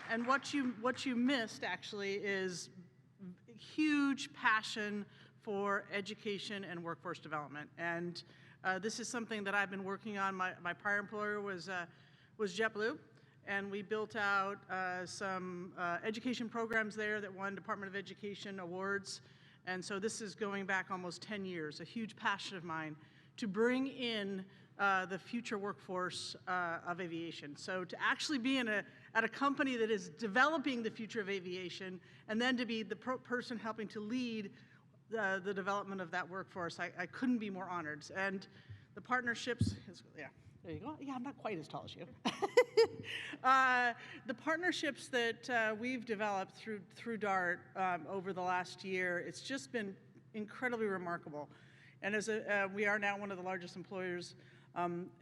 and what you missed actually is huge passion for education and workforce development. And this is something that I've been working on. My prior employer was JetBlue, and we built out some education programs there that won Department of Education awards. And so this is going back almost 10 years, a huge passion of mine to bring in the future workforce of aviation. So to actually be at a company that is developing the future of aviation, and then to be the person helping to lead the development of that workforce, I couldn't be more honored. And the partnerships, yeah, there you go. Yeah, I'm not quite as tall as you. The partnerships that we've developed through DART over the last year, it's just been incredibly remarkable. And we are now one of the largest employers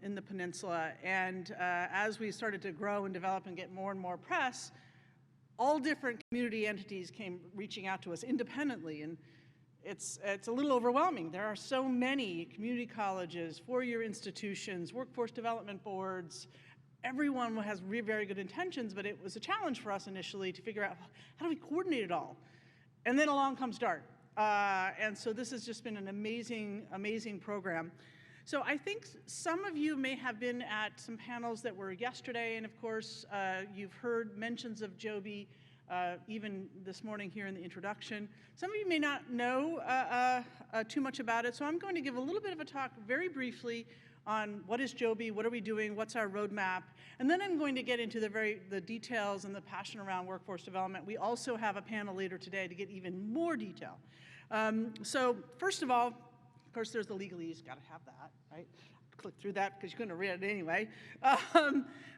in the peninsula. And as we started to grow and develop and get more and more press, all different community entities came reaching out to us independently. And it's a little overwhelming. There are so many community colleges, four-year institutions, workforce development boards. Everyone has very good intentions, but it was a challenge for us initially to figure out how do we coordinate it all. And then along comes DART. And so this has just been an amazing program. So I think some of you may have been at some panels that were yesterday, and of course, you've heard mentions of Joby even this morning here in the introduction. Some of you may not know too much about it, so I'm going to give a little bit of a talk very briefly on what is Joby, what are we doing, what's our roadmap, and then I'm going to get into the details and the passion around workforce development. We also have a panel later today to get even more detail. So first of all, of course, there's the legalese, got to have that, right? Click through that because you're going to read it anyway.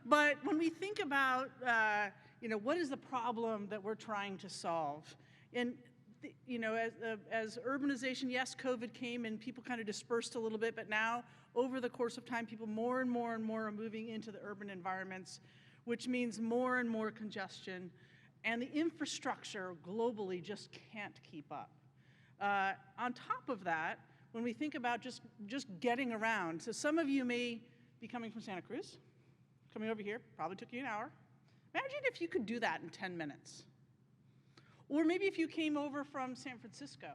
But when we think about, what is the problem that we're trying to solve? And, as urbanization, yes, COVID came and people kind of dispersed a little bit, but now over the course of time, people more and more are moving into the urban environments, which means more and more congestion, and the infrastructure globally just can't keep up. On top of that, when we think about just getting around, so some of you may be coming from Santa Cruz, coming over here, probably took you an hour. Imagine if you could do that in 10 minutes. Or maybe if you came over from San Francisco.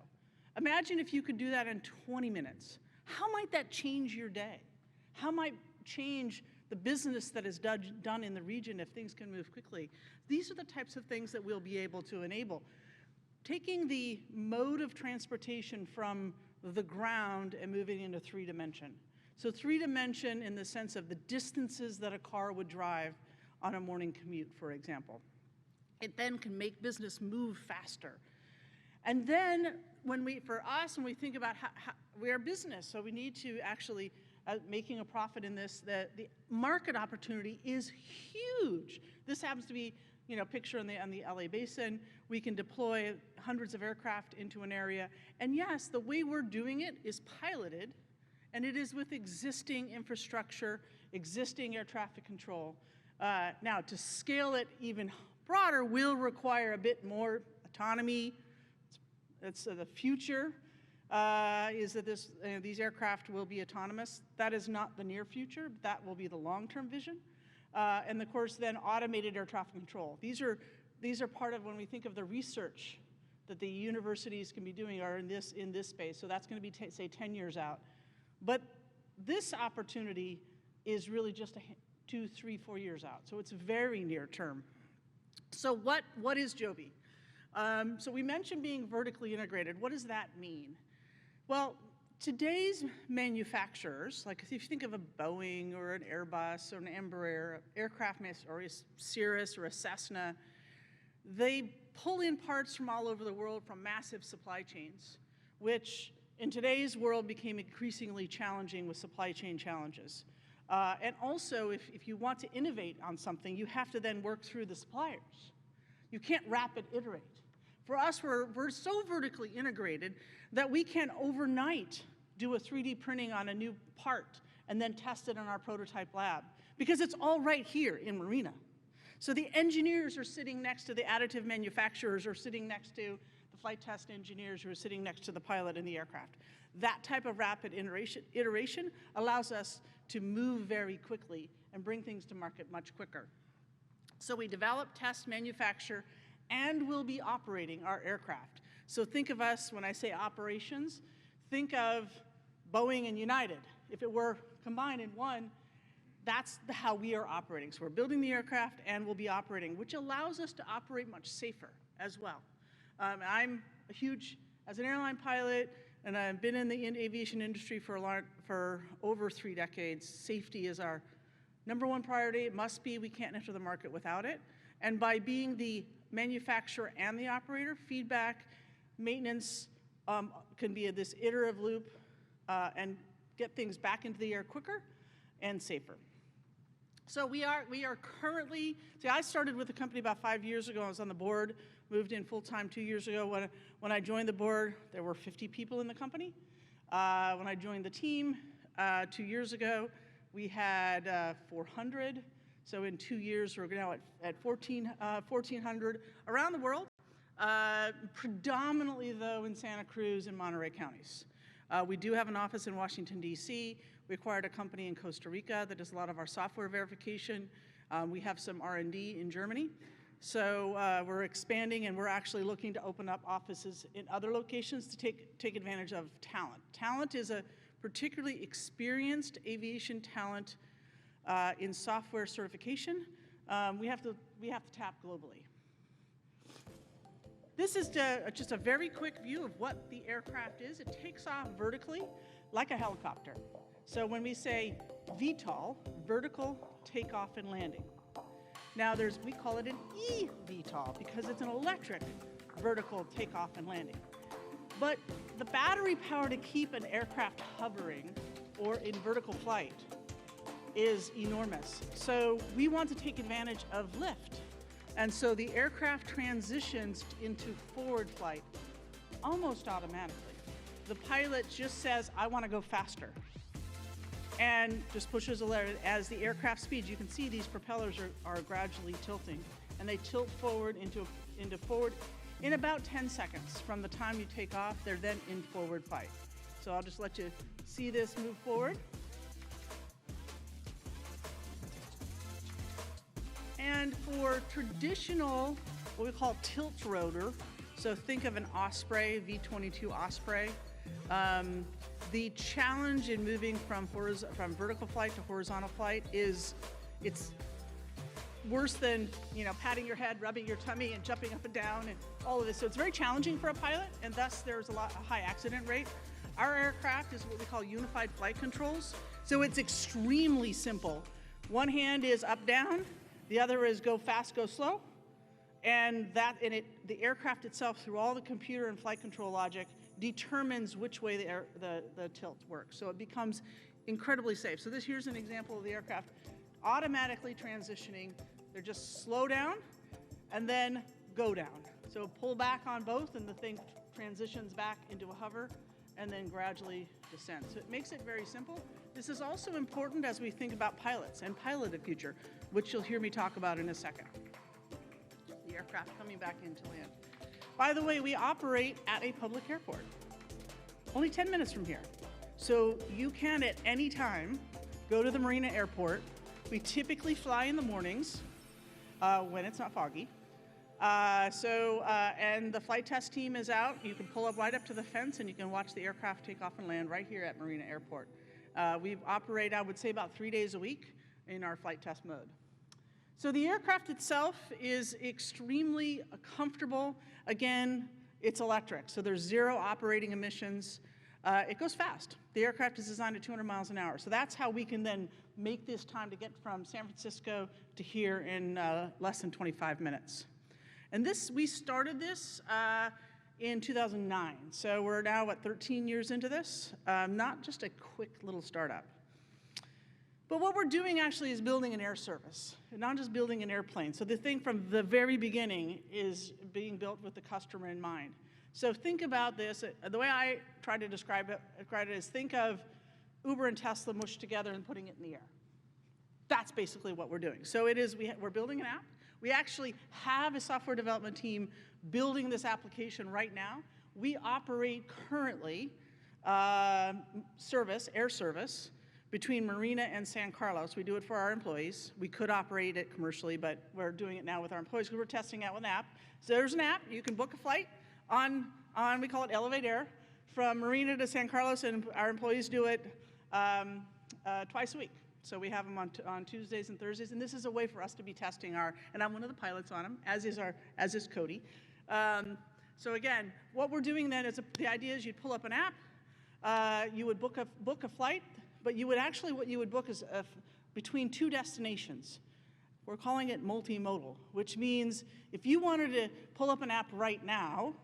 Imagine if you could do that in 20 minutes. How might that change your day? How might change the business that is done in the region if things can move quickly? These are the types of things that we'll be able to enable. Taking the mode of transportation from the ground and moving into three-dimension. So three-dimension in the sense of the distances that a car would drive on a morning commute, for example. It then can make business move faster. And then when we think about how we are business, so we need to actually making a profit in this, the market opportunity is huge. This happens to be, picture on the LA basin. We can deploy hundreds of aircraft into an area. And yes, the way we're doing it is piloted, and it is with existing infrastructure, existing air traffic control. Now, to scale it even broader will require a bit more autonomy. It's the future is that these aircraft will be autonomous. That is not the near future, but that will be the long-term vision. And of course, then automated air traffic control. These are part of when we think of the research that the universities can be doing are in this space. So that's going to be, say, 10 years out. But this opportunity is really just 2, 3, 4 years out. So it's very near term. So what is Joby? So we mentioned being vertically integrated. What does that mean? Well, today's manufacturers, like if you think of a Boeing or an Airbus or an Embraer, aircraft or a Cirrus or a Cessna, they pull in parts from all over the world from massive supply chains, which in today's world became increasingly challenging with supply chain challenges. And also, if you want to innovate on something, you have to then work through the suppliers. You can't rapid iterate. For us, we're so vertically integrated that we can overnight do a 3D printing on a new part and then test it in our prototype lab because it's all right here in Marina. So the engineers are sitting next to the additive manufacturers or sitting next to the flight test engineers who are sitting next to the pilot in the aircraft. That type of rapid iteration allows us to move very quickly and bring things to market much quicker. So we develop, test, manufacture, and will be operating our aircraft. So think of us, when I say operations, think of Boeing and United. If it were combined in one, that's how we are operating. So we're building the aircraft and we'll be operating, which allows us to operate much safer as well. I'm a huge, as an airline pilot, and I've been in the aviation industry for over 3 decades. Safety is our #1 priority. It must be. We can't enter the market without it. And by being the manufacturer and the operator, feedback, maintenance can be this iterative loop and get things back into the air quicker and safer. So we are currently, see, I started with the company about 5 years ago. I was on the board, moved in full-time 2 years ago. When I joined the board, there were 50 people in the company. When I joined the team 2 years ago, we had 400. So in 2 years, we're now at 1,400 around the world, predominantly, though, in Santa Cruz and Monterey counties. We do have an office in Washington, D.C. We acquired a company in Costa Rica that does a lot of our software verification. We have some R&D in Germany. So we're expanding, and we're actually looking to open up offices in other locations to take advantage of talent. Talent is a particularly experienced aviation talent in software certification. We have to tap globally. This is just a very quick view of what the aircraft is. It takes off vertically like a helicopter. So when we say VTOL, vertical takeoff and landing. Now we call it an eVTOL because it's an electric vertical takeoff and landing. But the battery power to keep an aircraft hovering or in vertical flight is enormous. So we want to take advantage of lift. And so the aircraft transitions into forward flight almost automatically. The pilot just says, I want to go faster, and just pushes a lever. As the aircraft speeds, you can see these propellers are gradually tilting, and they tilt forward into forward in about 10 seconds. From the time you take off, they're then in forward flight. So I'll just let you see this move forward. And for traditional, what we call tilt rotor, so think of an Osprey, V-22 Osprey. The challenge in moving from vertical flight to horizontal flight is it's worse than patting your head, rubbing your tummy, and jumping up and down, and all of this. So it's very challenging for a pilot, and thus there's a high accident rate. Our aircraft is what we call unified flight controls. So it's extremely simple. One hand is up, down. The other is go fast, go slow. And the aircraft itself, through all the computer and flight control logic, determines which way the tilt works. So it becomes incredibly safe. So here's an example of the aircraft automatically transitioning. They're just slow down and then go down. So pull back on both, and the thing transitions back into a hover and then gradually descends. So it makes it very simple. This is also important as we think about pilots and piloted future, which you'll hear me talk about in a second. The aircraft coming back into land. By the way, we operate at a public airport, only 10 minutes from here. So you can, at any time, go to the Marina Airport. We typically fly in the mornings when it's not foggy. And the flight test team is out. You can pull up right up to the fence, and you can watch the aircraft take off and land right here at Marina Airport. We operate, I would say, about 3 days a week in our flight test mode. So the aircraft itself is extremely comfortable. Again, it's electric, so there's 0 operating emissions. It goes fast. The aircraft is designed at 200 miles an hour. So that's how we can then make this time to get from San Francisco to here in less than 25 minutes. And we started this in 2009. So we're now, 13 years into this? Not just a quick little startup. But what we're doing actually is building an air service, not just building an airplane. So the thing from the very beginning is being built with the customer in mind. So think about this. The way I try to describe it is think of Uber and Tesla mushed together and putting it in the air. That's basically what we're doing. So we're building an app. We actually have a software development team building this application right now. We operate currently air service between Marina and San Carlos. We do it for our employees. We could operate it commercially, but we're doing it now with our employees because we're testing out with an app. So there's an app. You can book a flight on we call it Elevate Air, from Marina to San Carlos, and our employees do it twice a week. So we have them on Tuesdays and Thursdays, and this is a way for us to be testing and I'm one of the pilots on them, as is Cody. So again, what we're doing then is, the idea is you'd pull up an app, you would book a flight, but you would actually, what you would book is between two destinations. We're calling it multimodal, which means if you wanted to pull up an app right now,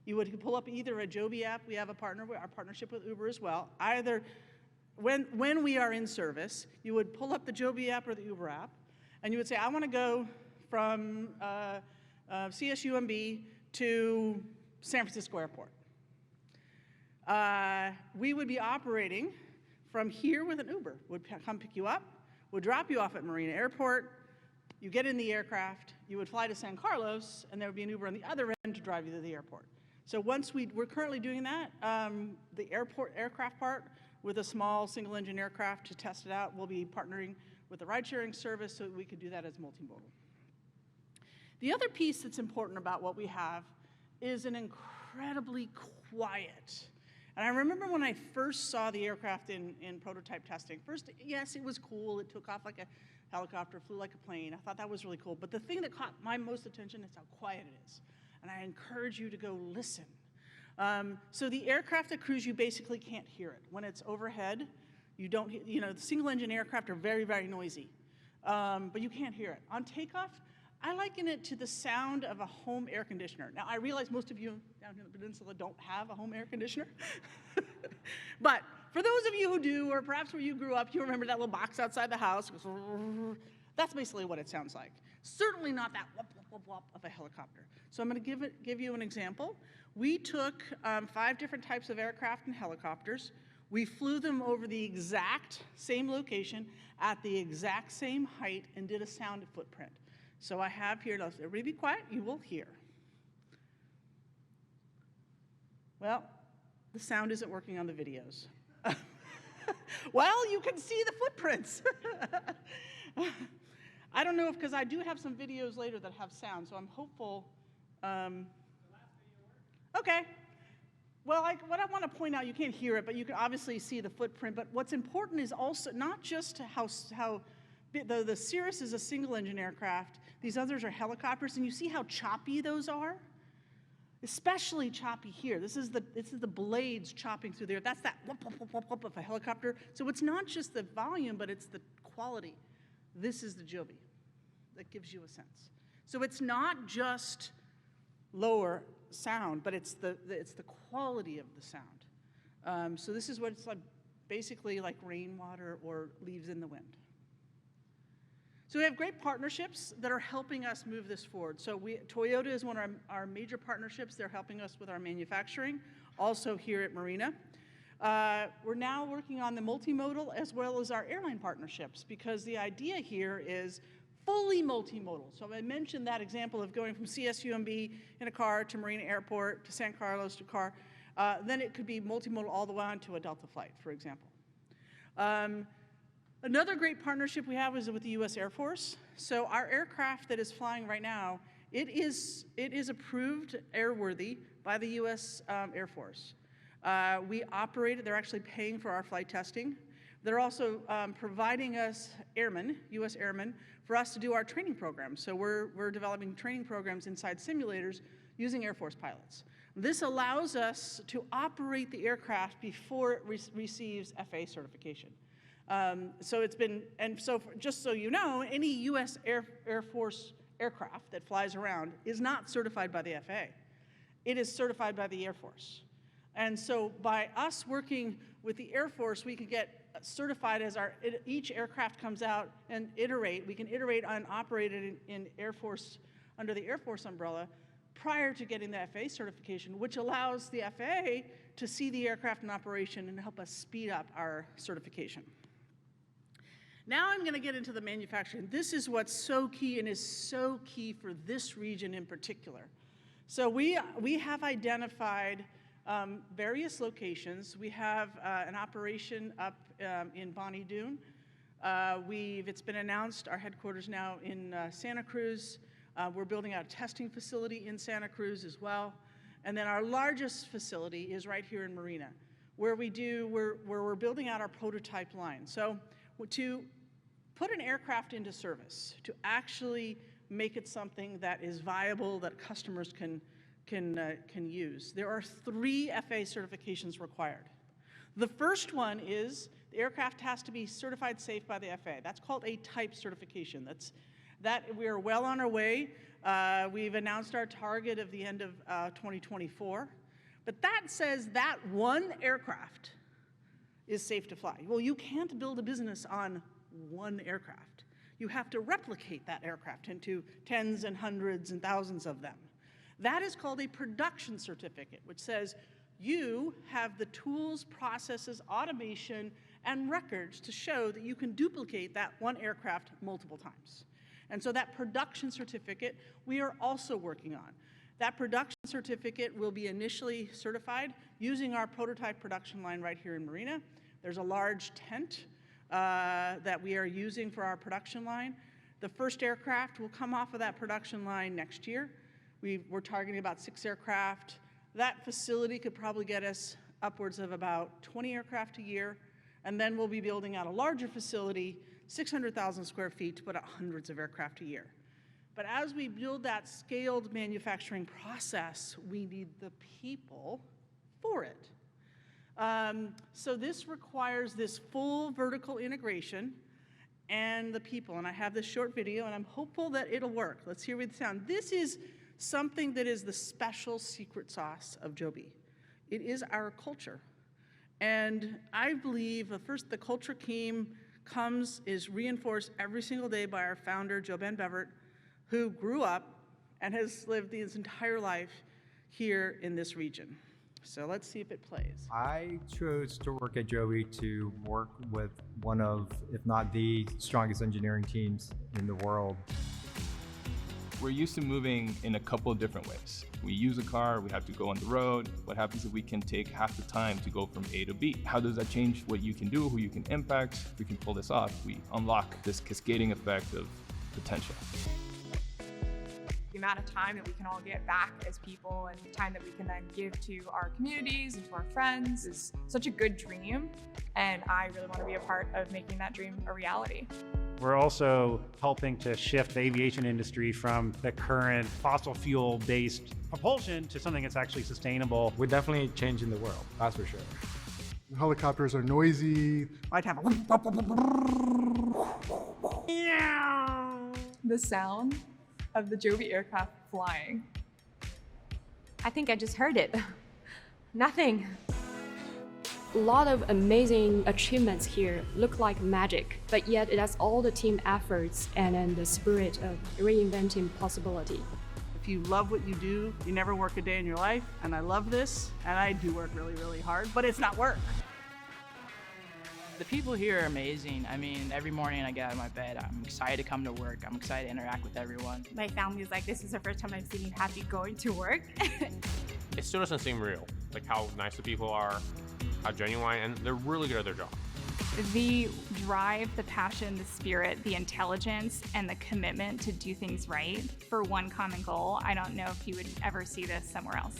you would pull up either a Joby app. We have our partnership with Uber as well. Either when we are in service, you would pull up the Joby app or the Uber app, and you would say, I want to go from CSUMB to San Francisco Airport. We would be operating from here with an Uber. Would come pick you up, would drop you off at Marina Airport, you get in the aircraft, you would fly to San Carlos, and there would be an Uber on the other end to drive you to the airport. So once we're currently doing that, the aircraft part with a small single engine aircraft to test it out, we'll be partnering with the ride sharing service so that we could do that as multimodal. The other piece that's important about what we have is an incredibly quiet. And I remember when I first saw the aircraft in prototype testing. First, yes, it was cool. It took off like a helicopter, flew like a plane. I thought that was really cool. But the thing that caught my most attention is how quiet it is. And I encourage you to go listen. So the aircraft that cruise, you basically can't hear it. When it's overhead, you don't, the single engine aircraft are very, very noisy. But you can't hear it. On takeoff, I liken it to the sound of a home air conditioner. Now, I realize most of you down here in the peninsula don't have a home air conditioner. But for those of you who do, or perhaps where you grew up, you remember that little box outside the house. That's basically what it sounds like. Certainly not that whoop, whoop, whoop, whoop of a helicopter. So I'm going to give you an example. We took 5 different types of aircraft and helicopters. We flew them over the exact same location at the exact same height and did a sound footprint. So I have here, everybody be quiet, you will hear. Well, the sound isn't working on the videos. Well, you can see the footprints. I don't know because I do have some videos later that have sound, so I'm hopeful. The last video worked? Okay. Well, what I want to point out, you can't hear it, but you can obviously see the footprint. But what's important is also not just how the Cirrus is a single engine aircraft. These others are helicopters, and you see how choppy those are? Especially choppy here. This is the blades chopping through there. That's that whoop, whoop, whoop, whoop, whoop of a helicopter. So it's not just the volume, but it's the quality. This is the Joby. That gives you a sense. So it's not just lower sound, but it's the quality of the sound. So this is what it's like, basically like rainwater or leaves in the wind. So we have great partnerships that are helping us move this forward. So Toyota is one of our major partnerships. They're helping us with our manufacturing, also here at Marina. We're now working on the multimodal as well as our airline partnerships, because the idea here is fully multimodal. So I mentioned that example of going from CSUMB in a car to Marina Airport to San Carlos to car. Then it could be multimodal all the way on to a Delta flight, for example. Another great partnership we have is with the U.S. Air Force. So our aircraft that is flying right now, it is approved airworthy by the U.S. Air Force. We operate it. They're actually paying for our flight testing. They're also providing us airmen, U.S. airmen, for us to do our training programs. So we're developing training programs inside simulators using Air Force pilots. This allows us to operate the aircraft before it receives FAA certification. So it's been, and so just so you know, any U.S. Air Force aircraft that flies around is not certified by the FAA. It is certified by the Air Force. And so by us working with the Air Force, we could get certified as each aircraft comes out and iterate. We can iterate and operate it in Air Force, under the Air Force umbrella, prior to getting the FAA certification, which allows the FAA to see the aircraft in operation and help us speed up our certification. Now I'm going to get into the manufacturing. This is what's so key and is so key for this region in particular. So we have identified various locations. We have an operation up in Bonny Doon. It's been announced, our headquarters now in Santa Cruz. We're building out a testing facility in Santa Cruz as well. And then our largest facility is right here in Marina, where we're building out our prototype line. So to put an aircraft into service, to actually make it something that is viable, that customers can use, there are 3 FAA certifications required. The first one is the aircraft has to be certified safe by the FAA. That's called a type certification. We are well on our way. We've announced our target of the end of 2024. But that says that one aircraft is safe to fly. Well, you can't build a business on one aircraft. You have to replicate that aircraft into tens and hundreds and thousands of them. That is called a production certificate, which says you have the tools, processes, automation, and records to show that you can duplicate that one aircraft multiple times. And so that production certificate we are also working on. That production certificate will be initially certified using our prototype production line right here in Marina. There's a large tent that we are using for our production line. The first aircraft will come off of that production line next year. We're targeting about 6 aircraft. That facility could probably get us upwards of about 20 aircraft a year. And then we'll be building out a larger facility, 600,000 square feet, to put out hundreds of aircraft a year. But as we build that scaled manufacturing process, we need the people for it. So this requires this full vertical integration and the people. And I have this short video, and I'm hopeful that it'll work. Let's hear the sound. This is something that is the special secret sauce of Joby. It is our culture. And I believe the culture is reinforced every single day by our founder, Joe Ben Beverett, who grew up and has lived his entire life here in this region. So let's see if it plays. I chose to work at Joby to work with one of, if not the strongest engineering teams in the world. We're used to moving in a couple of different ways. We use a car, we have to go on the road. What happens if we can take half the time to go from A to B? How does that change what you can do, who you can impact? If we can pull this off, we unlock this cascading effect of potential. The amount of time that we can all get back as people and time that we can then give to our communities and to our friends is such a good dream. And I really want to be a part of making that dream a reality. We're also helping to shift the aviation industry from the current fossil fuel-based propulsion to something that's actually sustainable. We're definitely changing the world, that's for sure. Helicopters are noisy. I'd have The sound of the Joby aircraft flying. I think I just heard it. Nothing. A lot of amazing achievements here look like magic, but yet that's all the team efforts and the spirit of reinventing possibility. If you love what you do, you never work a day in your life, and I love this, and I do work really, really hard, but it's not work. The people here are amazing. I mean, every morning I get out of my bed, I'm excited to come to work. I'm excited to interact with everyone. My family is like, this is the first time I've seen you happy going to work. It still doesn't seem real, like how nice the people are, how genuine, and they're really good at their job. The drive, the passion, the spirit, the intelligence, and the commitment to do things right for one common goal, I don't know if you would ever see this somewhere else.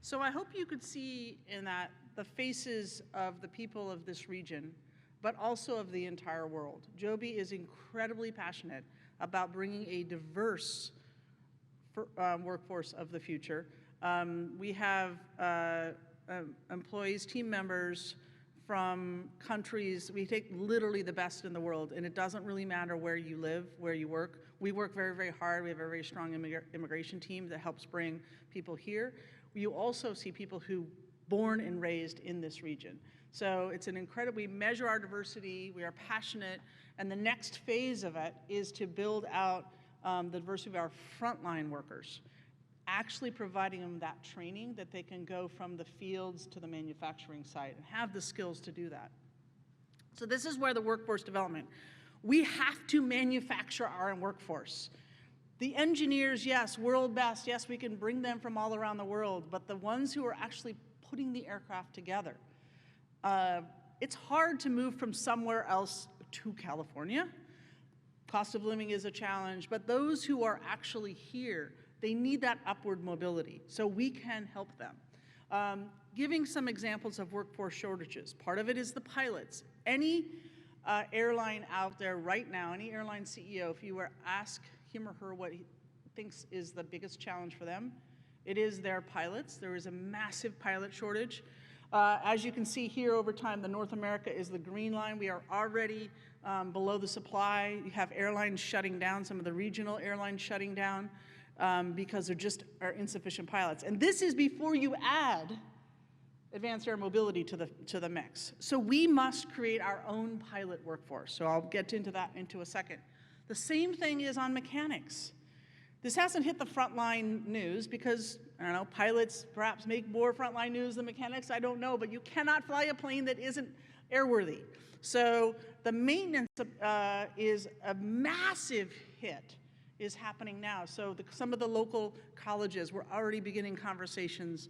So I hope you could see in that the faces of the people of this region, but also of the entire world. Joby is incredibly passionate about bringing a diverse workforce of the future. We have employees, team members from countries. We take literally the best in the world, and it doesn't really matter where you live, where you work. We work very, very hard. We have a very strong immigration team that helps bring people here. You also see people who born and raised in this region. So it's an incredible, we measure our diversity, we are passionate, and the next phase of it is to build out the diversity of our frontline workers, actually providing them that training that they can go from the fields to the manufacturing site and have the skills to do that. So this is where the workforce development. We have to manufacture our own workforce. The engineers, yes, world best, yes, we can bring them from all around the world, but the ones who are actually putting the aircraft together, it's hard to move from somewhere else to California. Cost of living is a challenge, but those who are actually here, they need that upward mobility, so we can help them. Giving some examples of workforce shortages. Part of it is the pilots. Any airline out there right now, any airline CEO, if you were to ask him or her what he thinks is the biggest challenge for them, it is their pilots. There is a massive pilot shortage. As you can see here over time, the North America is the green line. We are already below the supply. You have airlines shutting down, some of the regional airlines shutting down because there just are insufficient pilots. And this is before you add advanced air mobility to the mix. So we must create our own pilot workforce. So I'll get into that into a second. The same thing is on mechanics. This hasn't hit the frontline news because, I don't know, pilots perhaps make more frontline news than mechanics, I don't know, but you cannot fly a plane that isn't airworthy. So the maintenance is a massive hit is happening now. So some of the local colleges, we're already beginning conversations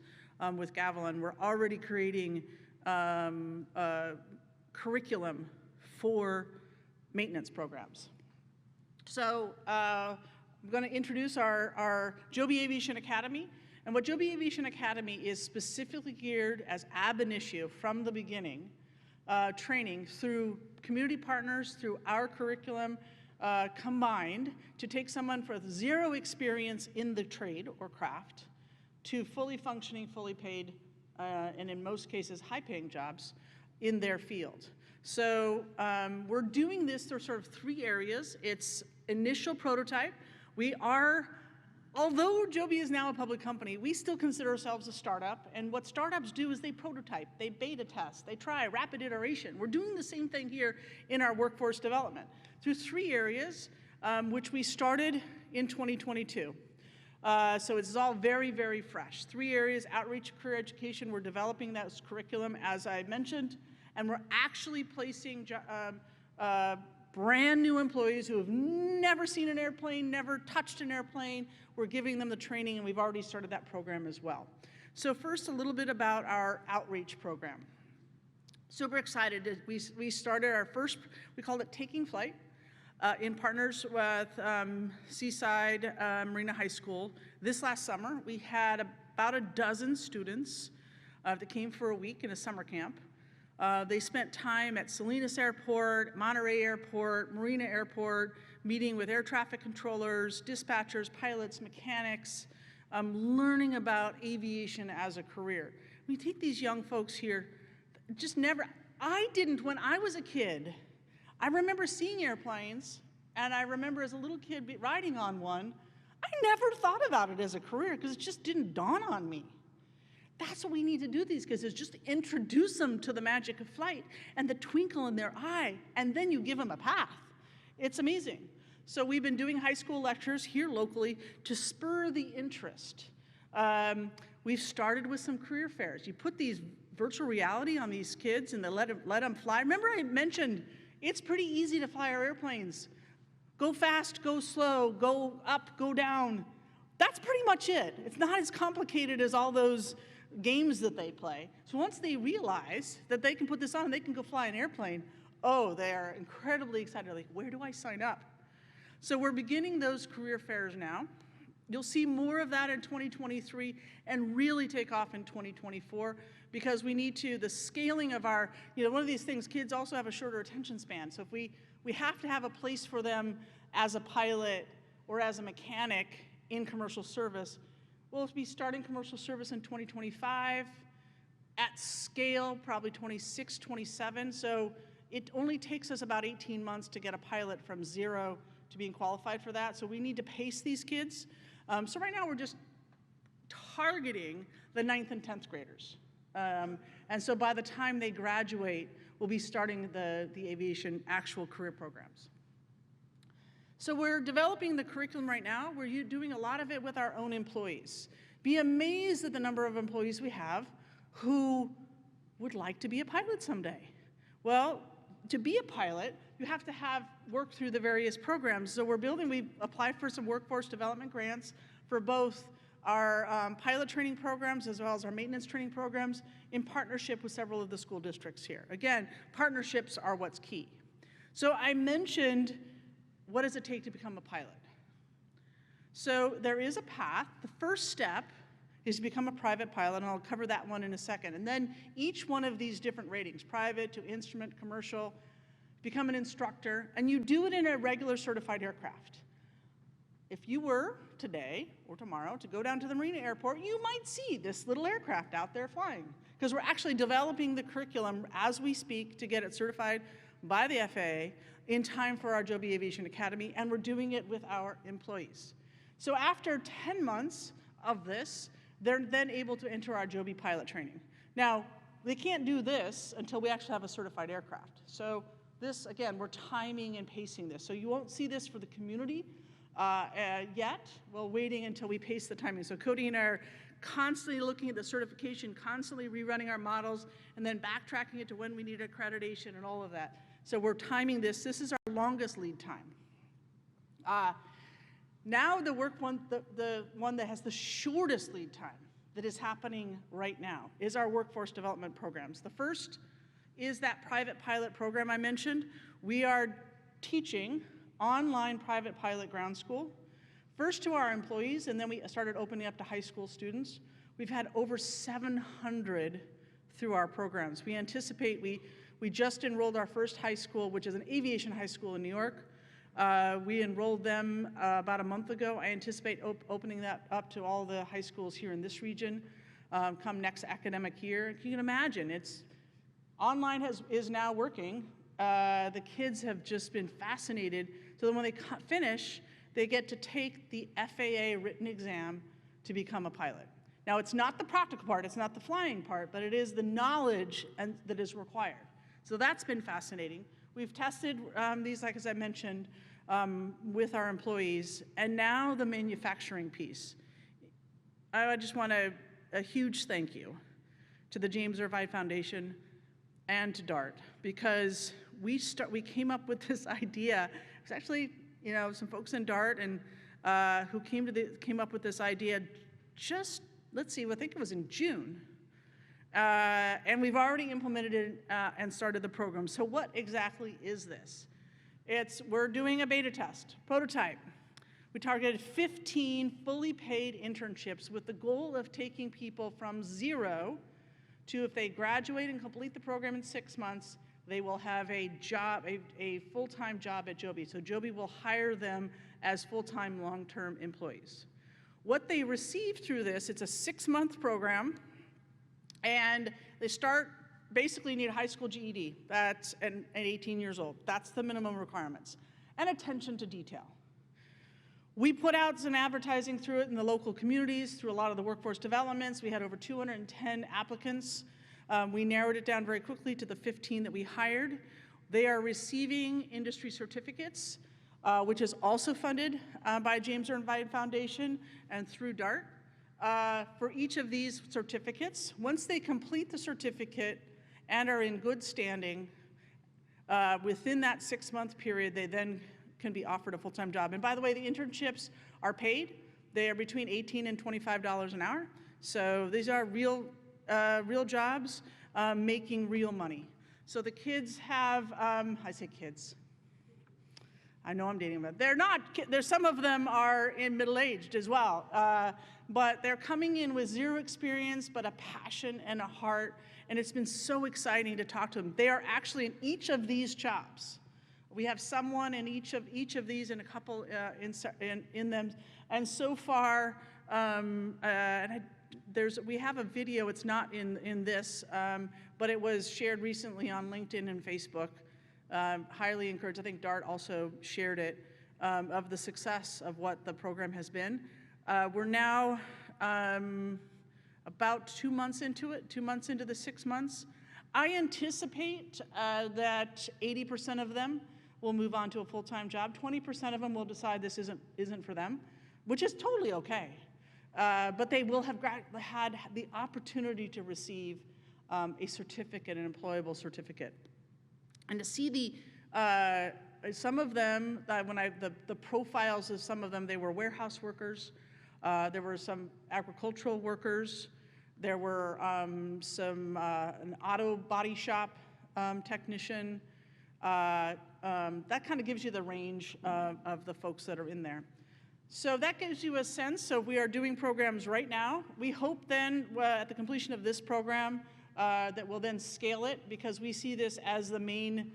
with Gavilan. We're already creating curriculum for maintenance programs. So I'm going to introduce our Joby Aviation Academy. And what Joby Aviation Academy is specifically geared as ab initio from the beginning, training through community partners, through our curriculum combined to take someone with zero experience in the trade or craft to fully functioning, fully paid, and in most cases high-paying jobs in their field. So we're doing this through sort of three areas. It's initial prototype. We are, although Joby is now a public company, we still consider ourselves a startup. And what startups do is they prototype, they beta test, they try rapid iteration. We're doing the same thing here in our workforce development through three areas, which we started in 2022. So it's all very, very fresh. Three areas: outreach, career education. We're developing that curriculum, as I mentioned, and we're actually placing brand new employees who have never seen an airplane, never touched an airplane. We're giving them the training, and we've already started that program as well. So first, a little bit about our outreach program. Super excited. We started our first, we called it Taking Flight, in partners with Seaside Marina High School. This last summer, we had about a dozen students that came for a week in a summer camp. They spent time at Salinas Airport, Monterey Airport, Marina Airport, meeting with air traffic controllers, dispatchers, pilots, mechanics, learning about aviation as a career. We take these young folks here, just never, I didn't, when I was a kid, I remember seeing airplanes, and I remember as a little kid riding on one. I never thought about it as a career because it just didn't dawn on me. That's what we need to do these kids, is just introduce them to the magic of flight and the twinkle in their eye, and then you give them a path. It's amazing. So we've been doing high school lectures here locally to spur the interest. We've started with some career fairs. You put these virtual reality on these kids and they let them fly. Remember I mentioned it's pretty easy to fly our airplanes. Go fast, go slow, go up, go down. That's pretty much it. It's not as complicated as all those games that they play. So once they realize that they can put this on and they can go fly an airplane, oh, they are incredibly excited. Like, where do I sign up? So we're beginning those career fairs now. You'll see more of that in 2023 and really take off in 2024 because we need to, the scaling of our, one of these things, kids also have a shorter attention span. So if we have to have a place for them as a pilot or as a mechanic in commercial service. We'll be starting commercial service in 2025, at scale, probably 26, 27. So it only takes us about 18 months to get a pilot from zero to being qualified for that. So we need to pace these kids. So right now we're just targeting the 9th and 10th graders. And so by the time they graduate, we'll be starting the aviation actual career programs. So we're developing the curriculum right now. We're doing a lot of it with our own employees. Be amazed at the number of employees we have who would like to be a pilot someday. Well, to be a pilot, you have to have work through the various programs. So we applied for some workforce development grants for both our pilot training programs as well as our maintenance training programs in partnership with several of the school districts here. Again, partnerships are what's key. So I mentioned, what does it take to become a pilot? So there is a path. The first step is to become a private pilot, and I'll cover that one in a second. And then each one of these different ratings, private to instrument, commercial, become an instructor, and you do it in a regular certified aircraft. If you were today or tomorrow to go down to the Marina Airport, you might see this little aircraft out there flying, because we're actually developing the curriculum as we speak to get it certified by the FAA in time for our Joby Aviation Academy, and we're doing it with our employees. So after 10 months of this, they're then able to enter our Joby pilot training. Now, they can't do this until we actually have a certified aircraft. So this, again, we're timing and pacing this. So you won't see this for the community yet. We're waiting until we pace the timing. So Cody and I are constantly looking at the certification, constantly rerunning our models, and then backtracking it to when we need accreditation and all of that. So we're timing this. This is our longest lead time. Now the one that has the shortest lead time that is happening right now is our workforce development programs. The first is that private pilot program I mentioned. We are teaching online private pilot ground school, first to our employees, and then we started opening up to high school students. We've had over 700 through our programs. We anticipate, we just enrolled our first high school, which is an aviation high school in New York. We enrolled them about a month ago. I anticipate opening that up to all the high schools here in this region come next academic year. You can imagine, online is now working. The kids have just been fascinated. So then when they finish, they get to take the FAA written exam to become a pilot. Now, it's not the practical part, it's not the flying part, but it is the knowledge that is required. So that's been fascinating. We've tested these, like as I mentioned, with our employees, and now the manufacturing piece. I just want a huge thank you to the James Irvine Foundation and to DART, because we came up with this idea. It was actually, some folks in DART and who came up with this idea just, let's see, I think it was in June. And we've already implemented it and started the program. So what exactly is this? We're doing a beta test, prototype. We targeted 15 fully paid internships with the goal of taking people from 0 to, if they graduate and complete the program in 6 months, they will have a job, a full-time job at Joby. So Joby will hire them as full-time, long-term employees. What they receive through this, it's a 6-month program, and they basically need a high school GED, that's and 18 years old. That's the minimum requirements, and attention to detail. We put out some advertising through it in the local communities, through a lot of the workforce developments. We had over 210 applicants. We narrowed it down very quickly to the 15 that we hired. They are receiving industry certificates, which is also funded by James Irvine Foundation and through DART. For each of these certificates, once they complete the certificate and are in good standing, within that 6-month period, they then can be offered a full-time job. And by the way, the internships are paid. They are between $18 and $25 an hour. So these are real jobs making real money. So the kids have, I say kids, I know I'm dating them. They're not, some of them are in middle-aged as well. But they're coming in with 0 experience, but a passion and a heart. And it's been so exciting to talk to them. They are actually in each of these jobs. We have someone in each of these and a couple in them. And so far, we have a video, it's not in this, but it was shared recently on LinkedIn and Facebook. Highly encouraged, I think DART also shared it, of the success of what the program has been. We're now about 2 months into it, 2 months into the 6 months. I anticipate that 80% of them will move on to a full-time job. 20% of them will decide this isn't for them, which is totally okay. But they will have had the opportunity to receive a certificate, an employable certificate. And to see the Some of them, the profiles of some of them, they were warehouse workers. There were some agricultural workers. There were an auto body shop technician. That kind of gives you the range of the folks that are in there. So that gives you a sense. So we are doing programs right now. We hope then at the completion of this program that we'll then scale it, because we see this as the main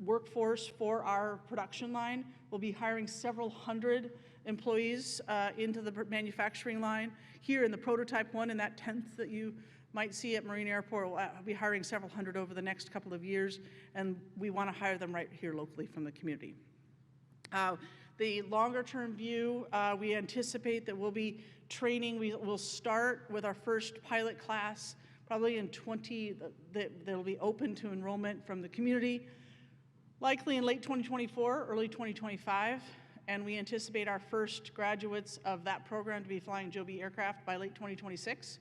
workforce for our production line. We'll be hiring several hundred employees into the manufacturing line. Here in the prototype one, in that 10th that you might see at Marine Airport, we'll be hiring several hundred over the next couple of years, and we want to hire them right here locally from the community. The longer term view, we anticipate that we'll be training. We'll start with our first pilot class probably in that'll be open to enrollment from the community, likely in late 2024, early 2025. And we anticipate our first graduates of that program to be flying Joby aircraft by late 2026.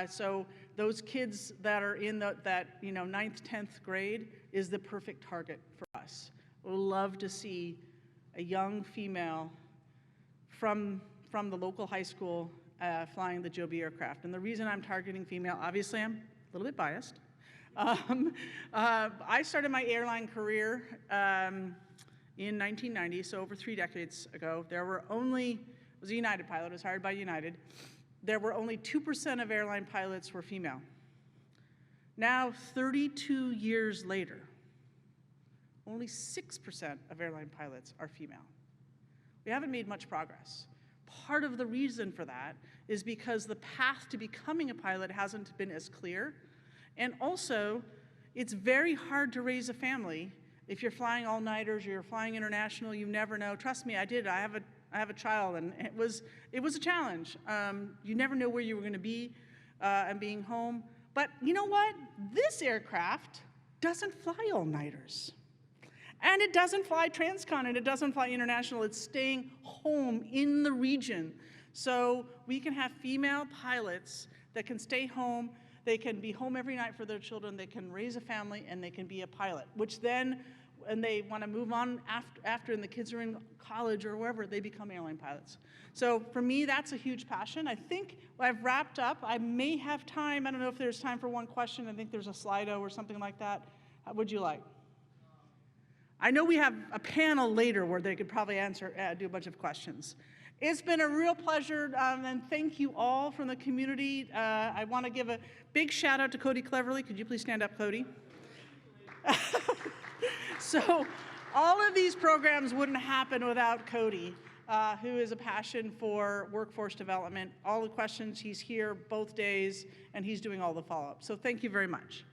So those kids that are in that 9th, 10th grade is the perfect target for us. We'll love to see a young female from the local high school flying the Joby aircraft. And the reason I'm targeting female, obviously I'm a little bit biased. I started my airline career in 1990, so over 3 decades ago. I was a United pilot, I was hired by United. There were only 2% of airline pilots were female. Now, 32 years later, only 6% of airline pilots are female. We haven't made much progress. Part of the reason for that is because the path to becoming a pilot hasn't been as clear. And also, it's very hard to raise a family. If you're flying all-nighters or you're flying international, you never know. Trust me, I did. I have a child, and it was a challenge. You never know where you were going to be and being home. But you know what? This aircraft doesn't fly all-nighters. And it doesn't fly transcon, and it doesn't fly international. It's staying home in the region. So we can have female pilots that can stay home. They can be home every night for their children. They can raise a family, and they can be a pilot, which then, when they want to move on after and the kids are in college or wherever, they become airline pilots. So for me, that's a huge passion. I think I've wrapped up. I may have time. I don't know if there's time for one question. I think there's a Slido or something like that. How would you like? I know we have a panel later where they could probably do a bunch of questions. It's been a real pleasure, and thank you all from the community. I want to give a big shout out to Cody Cleverly. Could you please stand up, Cody? So all of these programs wouldn't happen without Cody, who is a passion for workforce development. All the questions, he's here both days, and he's doing all the follow-up. So thank you very much.